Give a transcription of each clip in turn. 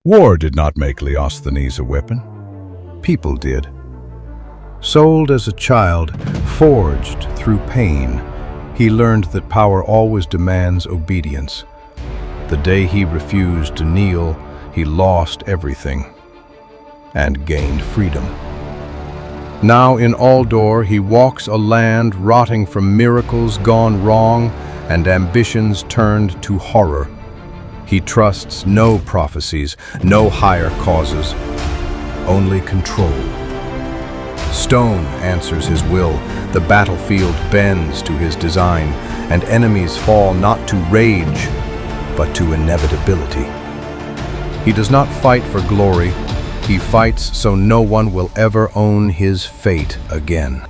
War did not make Leosthenes a weapon. People did. Sold as a child, forged through pain, he learned that power always demands obedience. The day he refused to kneel, he lost everything and gained freedom. Now in Aldor he walks a land rotting from miracles gone wrong and ambitions turned to horror. He trusts no prophecies, no higher causes, only control. Stone answers his will, the battlefield bends to his design, and enemies fall not to rage, but to inevitability. He does not fight for glory, he fights so no one will ever own his fate again.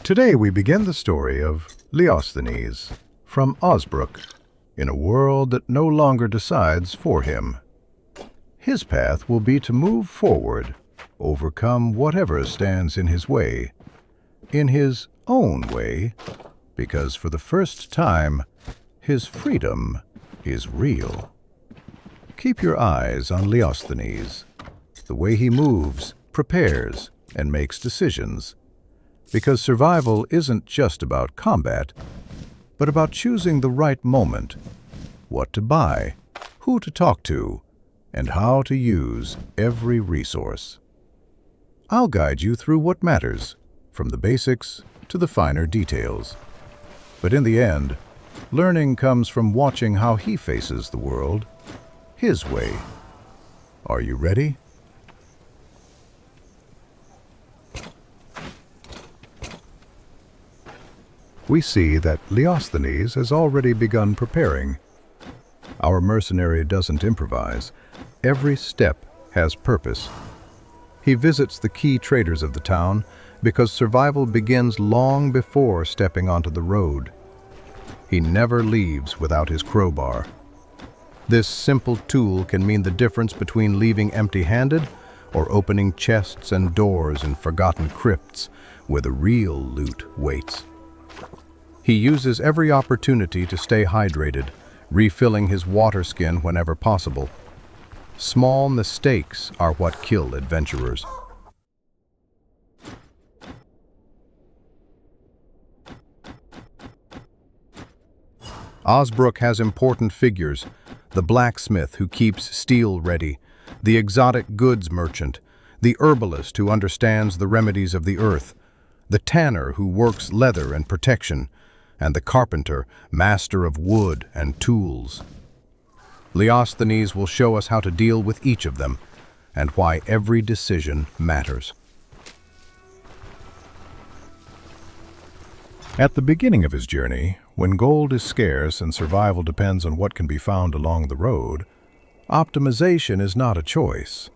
Today we begin the story of Leosthenes from Osbrook, in a world that no longer decides for him. His path will be to move forward, overcome whatever stands in his way, in his own way, because for the first time, his freedom is real. Keep your eyes on Leosthenes, the way he moves, prepares, and makes decisions, because survival isn't just about combat, but about choosing the right moment, what to buy, who to talk to, and how to use every resource. I'll guide you through what matters, from the basics to the finer details. But in the end, learning comes from watching how he faces the world, his way. Are you ready? We see that Leosthenes has already begun preparing. Our mercenary doesn't improvise. Every step has purpose. He visits the key traders of the town because survival begins long before stepping onto the road. He never leaves without his crowbar. This simple tool can mean the difference between leaving empty-handed or opening chests and doors in forgotten crypts where the real loot waits. He uses every opportunity to stay hydrated, refilling his water skin whenever possible. Small mistakes are what kill adventurers. Osbrook has important figures: the blacksmith who keeps steel ready, the exotic goods merchant, the herbalist who understands the remedies of the earth, the tanner who works leather and protection, and the carpenter, master of wood and tools. Leosthenes will show us how to deal with each of them, and why every decision matters. At the beginning of his journey, when gold is scarce and survival depends on what can be found along the road, optimization is not a choice,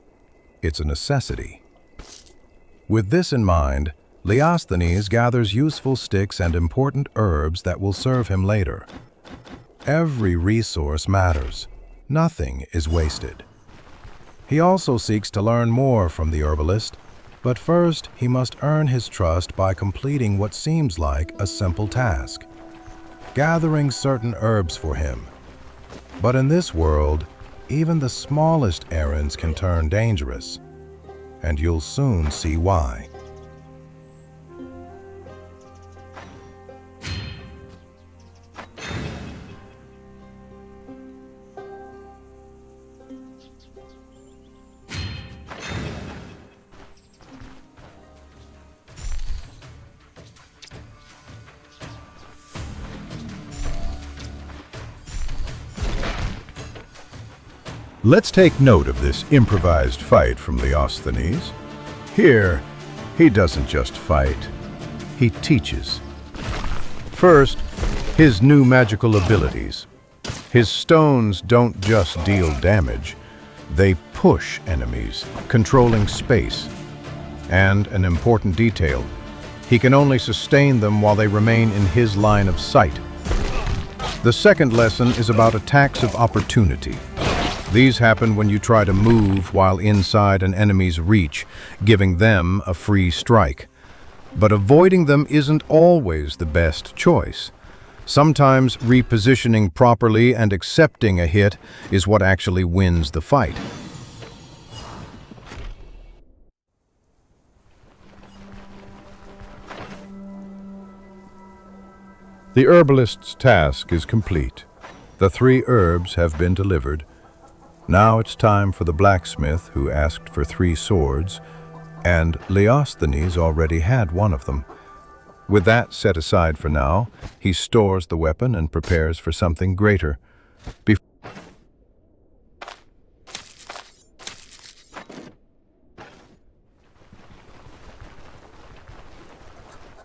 it's a necessity. With this in mind, Leosthenes gathers useful sticks and important herbs that will serve him later. Every resource matters. Nothing is wasted. He also seeks to learn more from the herbalist, but first he must earn his trust by completing what seems like a simple task: gathering certain herbs for him. But in this world, even the smallest errands can turn dangerous, and you'll soon see why. Let's take note of this improvised fight from Leosthenes. Here, he doesn't just fight, he teaches. First, his new magical abilities. His stones don't just deal damage, they push enemies, controlling space. And an important detail, he can only sustain them while they remain in his line of sight. The second lesson is about attacks of opportunity. These happen when you try to move while inside an enemy's reach, giving them a free strike. But avoiding them isn't always the best choice. Sometimes repositioning properly and accepting a hit is what actually wins the fight. The herbalist's task is complete. The 3 herbs have been delivered. Now it's time for the blacksmith, who asked for 3 swords, and Leosthenes already had one of them. With that set aside for now, he stores the weapon and prepares for something greater.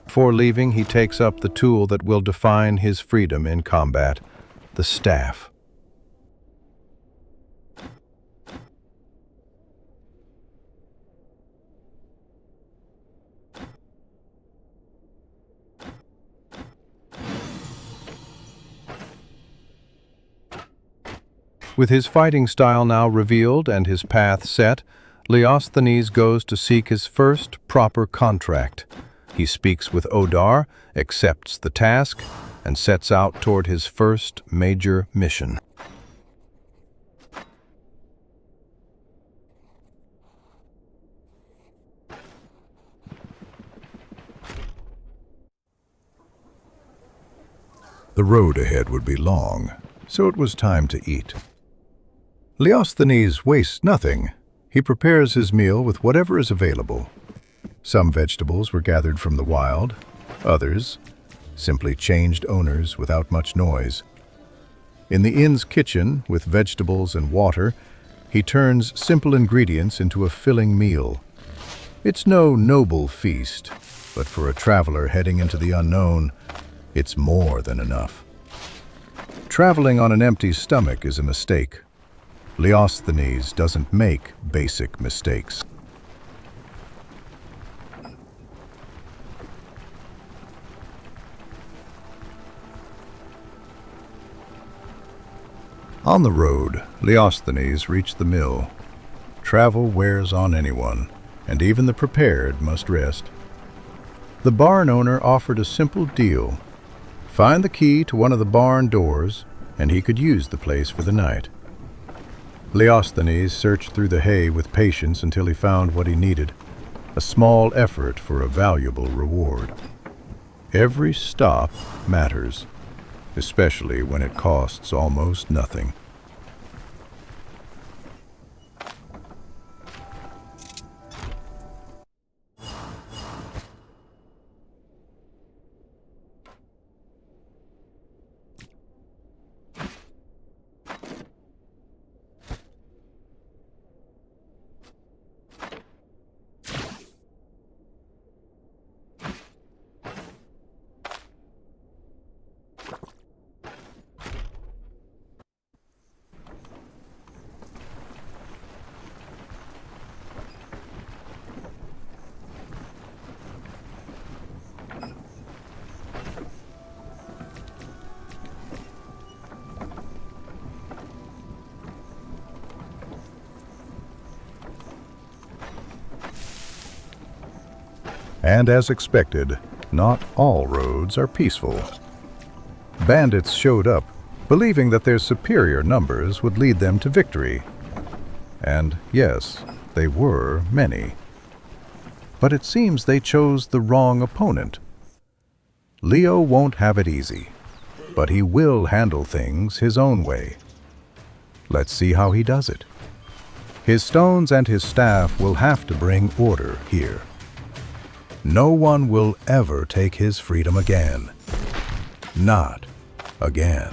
Before leaving, he takes up the tool that will define his freedom in combat, the staff. With his fighting style now revealed and his path set, Leosthenes goes to seek his first proper contract. He speaks with Odar, accepts the task, and sets out toward his first major mission. The road ahead would be long, so it was time to eat. Leosthenes wastes nothing. He prepares his meal with whatever is available. Some vegetables were gathered from the wild, others simply changed owners without much noise. In the inn's kitchen, with vegetables and water, he turns simple ingredients into a filling meal. It's no noble feast, but for a traveler heading into the unknown, it's more than enough. Traveling on an empty stomach is a mistake. Leosthenes doesn't make basic mistakes. On the road, Leosthenes reached the mill. Travel wears on anyone, and even the prepared must rest. The barn owner offered a simple deal. Find the key to one of the barn doors, and he could use the place for the night. Leosthenes searched through the hay with patience until he found what he needed, a small effort for a valuable reward. Every stop matters, especially when it costs almost nothing. And as expected, not all roads are peaceful. Bandits showed up, believing that their superior numbers would lead them to victory. And yes, they were many. But it seems they chose the wrong opponent. Leo won't have it easy, but he will handle things his own way. Let's see how he does it. His stones and his staff will have to bring order here. No one will ever take his freedom again. Not again.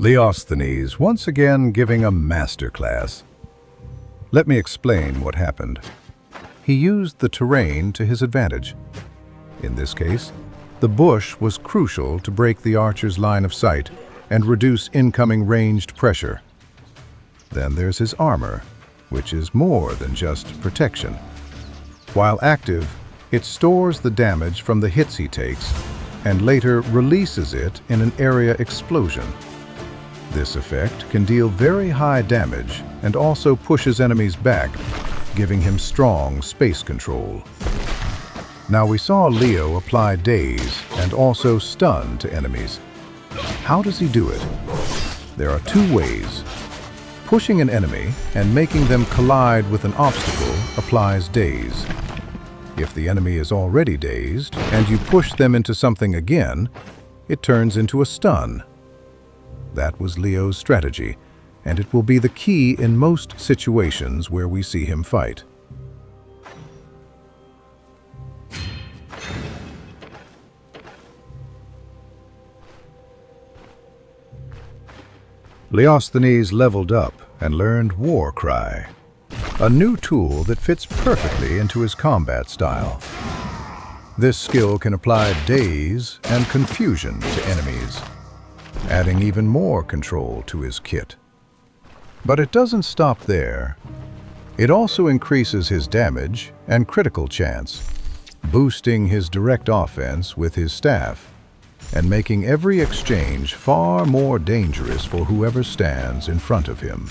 Leosthenes once again giving a masterclass. Let me explain what happened. He used the terrain to his advantage. In this case, the bush was crucial to break the archer's line of sight and reduce incoming ranged pressure. Then there's his armor, which is more than just protection. While active, it stores the damage from the hits he takes and later releases it in an area explosion. This effect can deal very high damage and also pushes enemies back, giving him strong space control. Now we saw Leo apply daze and also stun to enemies. How does he do it? There are two ways. Pushing an enemy and making them collide with an obstacle applies daze. If the enemy is already dazed and you push them into something again, it turns into a stun. That was Leo's strategy, and it will be the key in most situations where we see him fight. Leosthenes leveled up and learned War Cry, a new tool that fits perfectly into his combat style. This skill can apply daze and confusion to enemies, adding even more control to his kit. But it doesn't stop there. It also increases his damage and critical chance, boosting his direct offense with his staff, and making every exchange far more dangerous for whoever stands in front of him.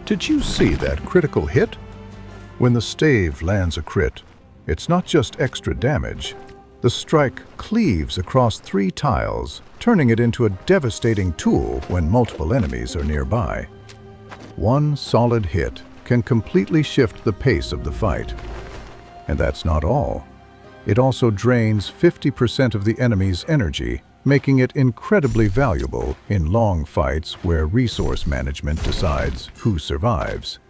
Did you see that critical hit? When the stave lands a crit, it's not just extra damage. The strike cleaves across 3 tiles, turning it into a devastating tool when multiple enemies are nearby. One solid hit can completely shift the pace of the fight. And that's not all. It also drains 50% of the enemy's energy, making it incredibly valuable in long fights where resource management decides who survives.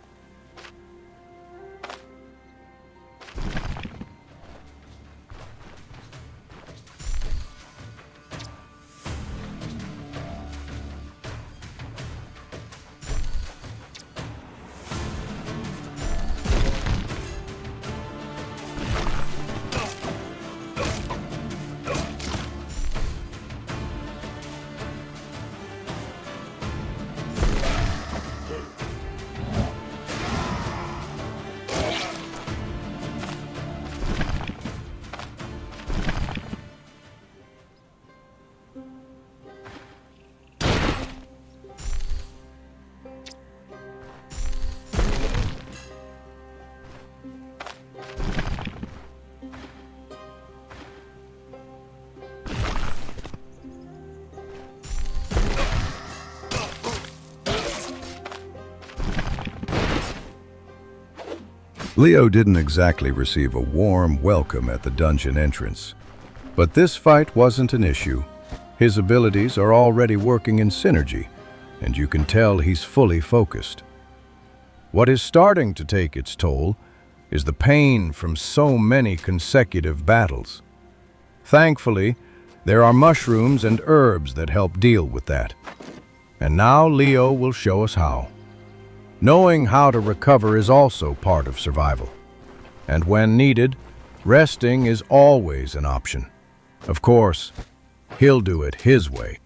Leo didn't exactly receive a warm welcome at the dungeon entrance. But this fight wasn't an issue. His abilities are already working in synergy, and you can tell he's fully focused. What is starting to take its toll is the pain from so many consecutive battles. Thankfully, there are mushrooms and herbs that help deal with that. And now Leo will show us how. Knowing how to recover is also part of survival. And when needed, resting is always an option. Of course, he'll do it his way.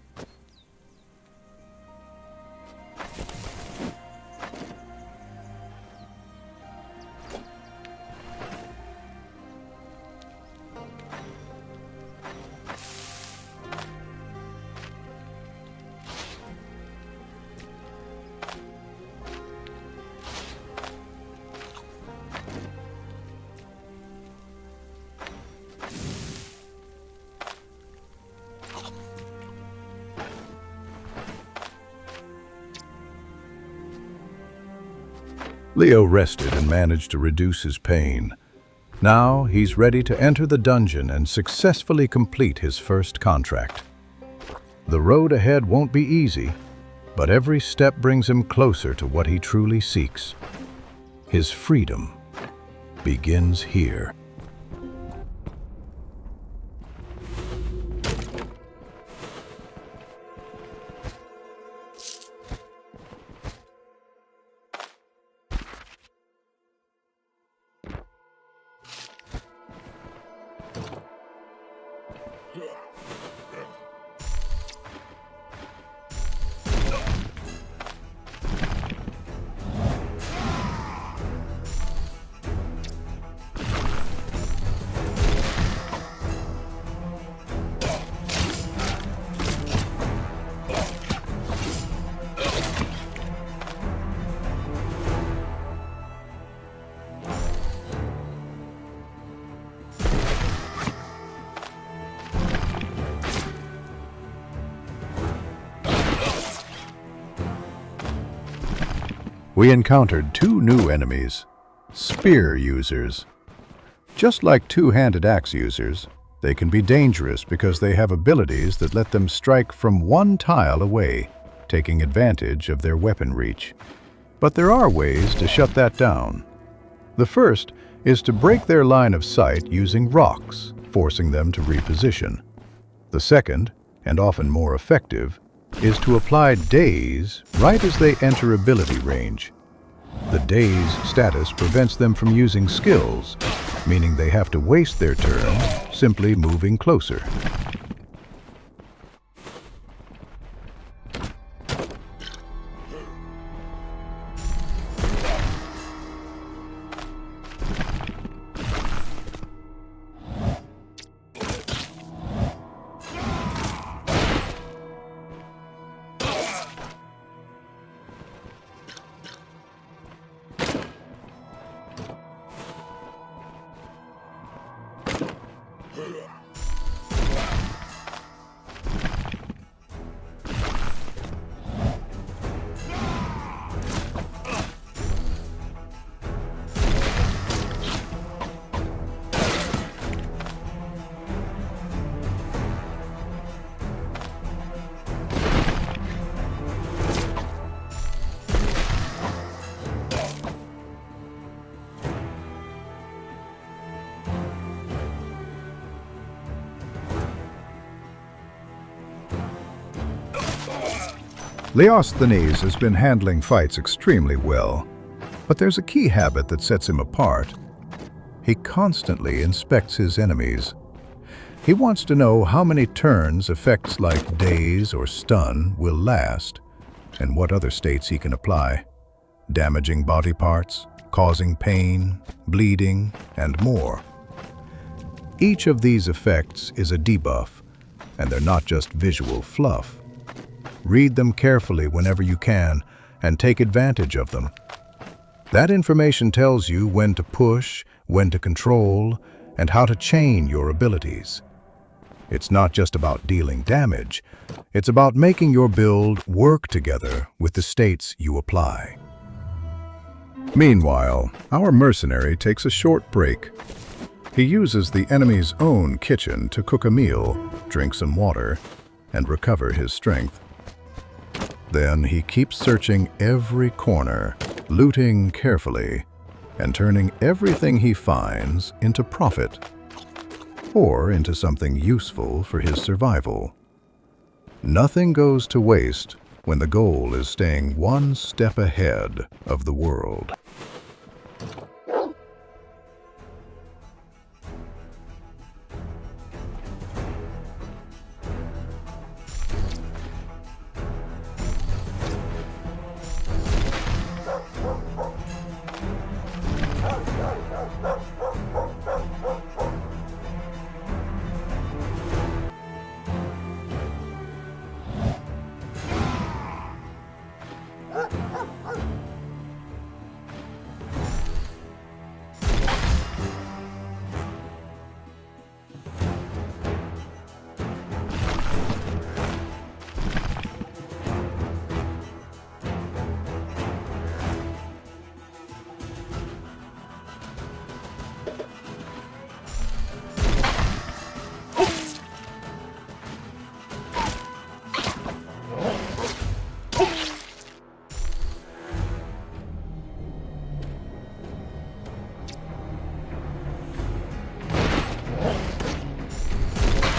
Leo rested and managed to reduce his pain. Now he's ready to enter the dungeon and successfully complete his first contract. The road ahead won't be easy, but every step brings him closer to what he truly seeks. His freedom begins here. We encountered two new enemies, spear users. Just like two-handed axe users, they can be dangerous because they have abilities that let them strike from one tile away, taking advantage of their weapon reach. But there are ways to shut that down. The first is to break their line of sight using rocks, forcing them to reposition. The second, and often more effective, is to apply daze right as they enter ability range. The daze status prevents them from using skills, meaning they have to waste their turn simply moving closer. Leosthenes has been handling fights extremely well, but there's a key habit that sets him apart. He constantly inspects his enemies. He wants to know how many turns effects like daze or stun will last, and what other states he can apply, damaging body parts, causing pain, bleeding, and more. Each of these effects is a debuff, and they're not just visual fluff. Read them carefully whenever you can and take advantage of them. That information tells you when to push, when to control, and how to chain your abilities. It's not just about dealing damage, it's about making your build work together with the states you apply. Meanwhile, our mercenary takes a short break. He uses the enemy's own kitchen to cook a meal, drink some water, and recover his strength. Then he keeps searching every corner, looting carefully, and turning everything he finds into profit, or into something useful for his survival. Nothing goes to waste when the goal is staying one step ahead of the world.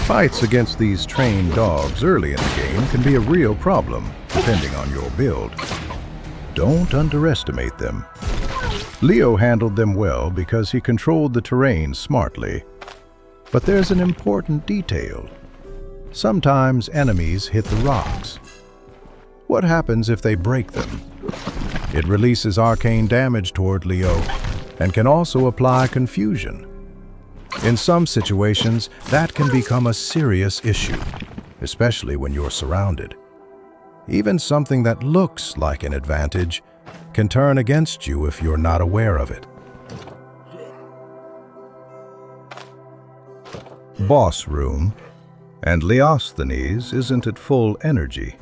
Fights against these trained dogs early in the game can be a real problem, depending on your build. Don't underestimate them. Leo handled them well because he controlled the terrain smartly. But there's an important detail. Sometimes enemies hit the rocks. What happens if they break them? It releases arcane damage toward Leo and can also apply confusion. In some situations, that can become a serious issue, especially when you're surrounded. Even something that looks like an advantage can turn against you if you're not aware of it. Boss room, and Leosthenes isn't at full energy.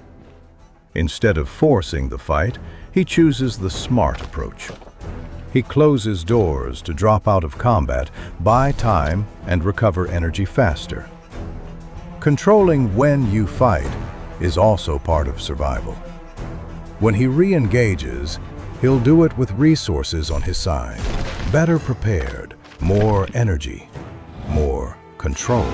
Instead of forcing the fight, he chooses the smart approach. He closes doors to drop out of combat, buy time, and recover energy faster. Controlling when you fight is also part of survival. When he re-engages, he'll do it with resources on his side, better prepared, more energy, more control.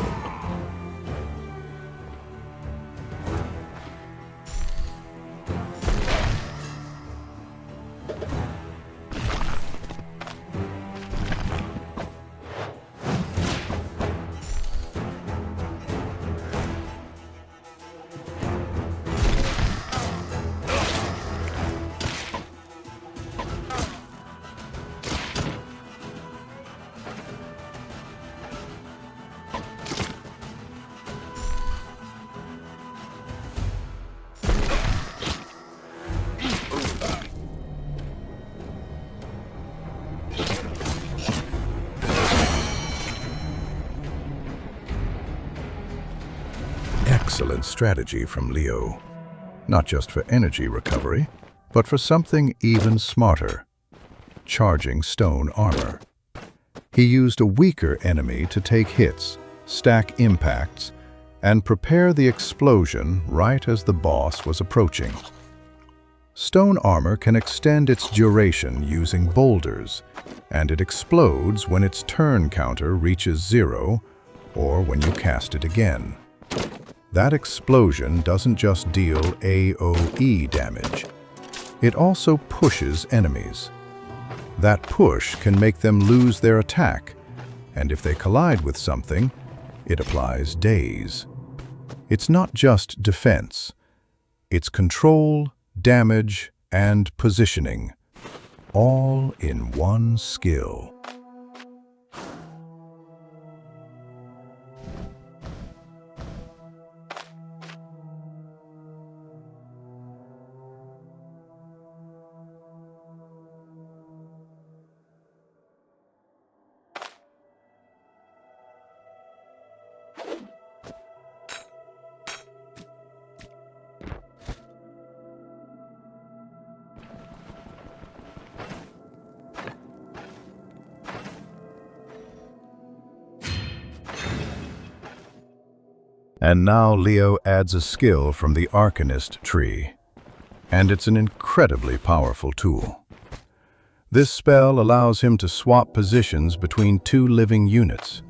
Excellent strategy from Leo, not just for energy recovery, but for something even smarter, charging stone armor. He used a weaker enemy to take hits, stack impacts, and prepare the explosion right as the boss was approaching. Stone armor can extend its duration using boulders, and it explodes when its turn counter reaches 0 or when you cast it again. That explosion doesn't just deal AoE damage. It also pushes enemies. That push can make them lose their attack, and if they collide with something, it applies daze. It's not just defense. It's control, damage, and positioning, all in one skill. And now Leo adds a skill from the Arcanist tree, and it's an incredibly powerful tool. This spell allows him to swap positions between two living units.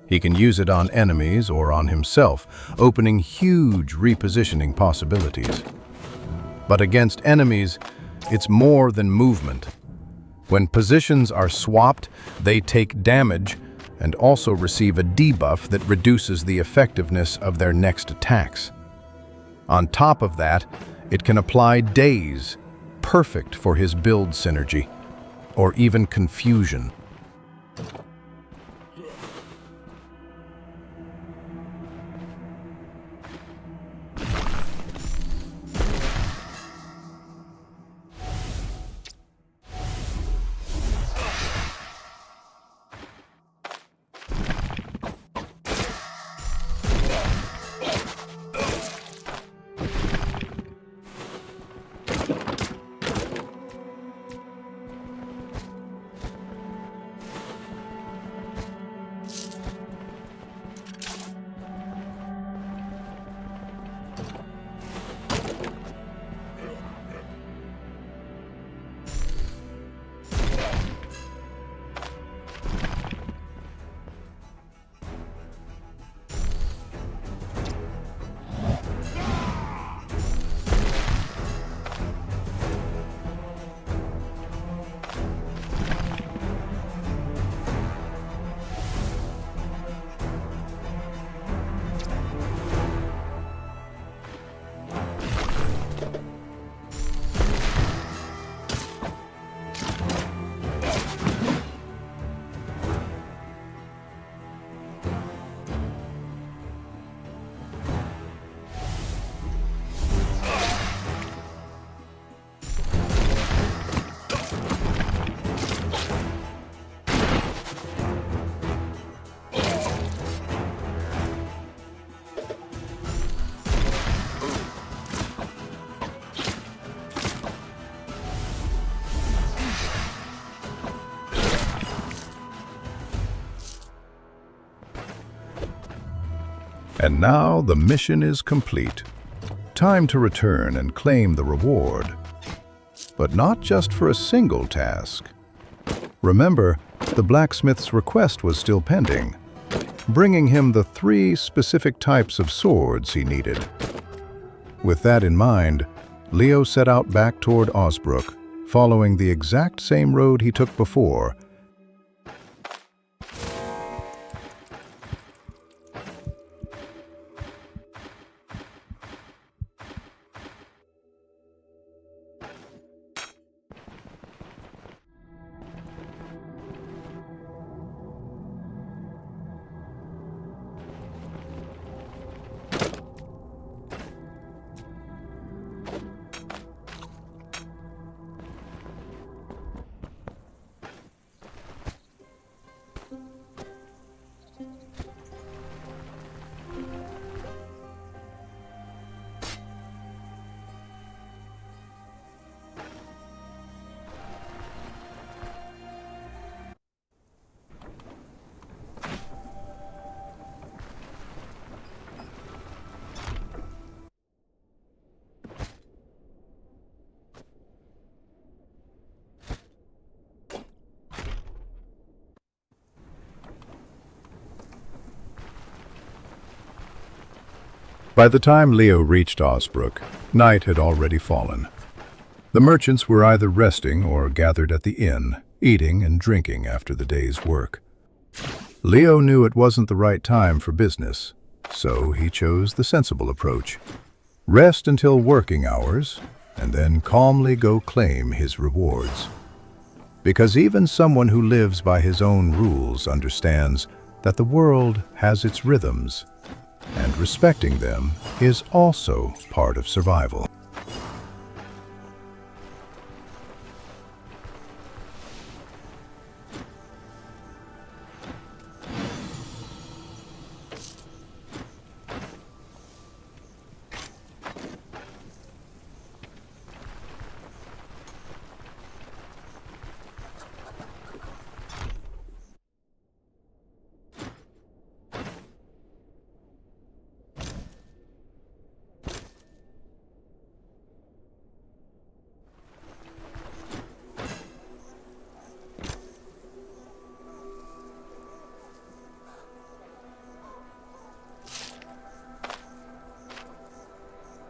He can use it on enemies or on himself, opening huge repositioning possibilities. But against enemies, it's more than movement. When positions are swapped, they take damage and also receive a debuff that reduces the effectiveness of their next attacks. On top of that, it can apply daze, perfect for his build synergy, or even confusion. And now the mission is complete. Time to return and claim the reward. But not just for a single task. Remember, the blacksmith's request was still pending, bringing him the 3 specific types of swords he needed. With that in mind, Leo set out back toward Osbrook, following the exact same road he took before. By the time Leo reached Osbrook, night had already fallen. The merchants were either resting or gathered at the inn, eating and drinking after the day's work. Leo knew it wasn't the right time for business, so he chose the sensible approach. Rest until working hours, and then calmly go claim his rewards. Because even someone who lives by his own rules understands that the world has its rhythms, and respecting them is also part of survival.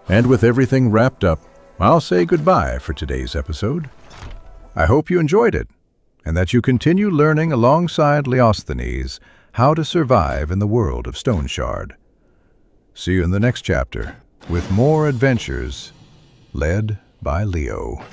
And with everything wrapped up, I'll say goodbye for today's episode. I hope you enjoyed it, and that you continue learning alongside Leosthenes how to survive in the world of Stoneshard. See you in the next chapter, with more adventures led by Leo.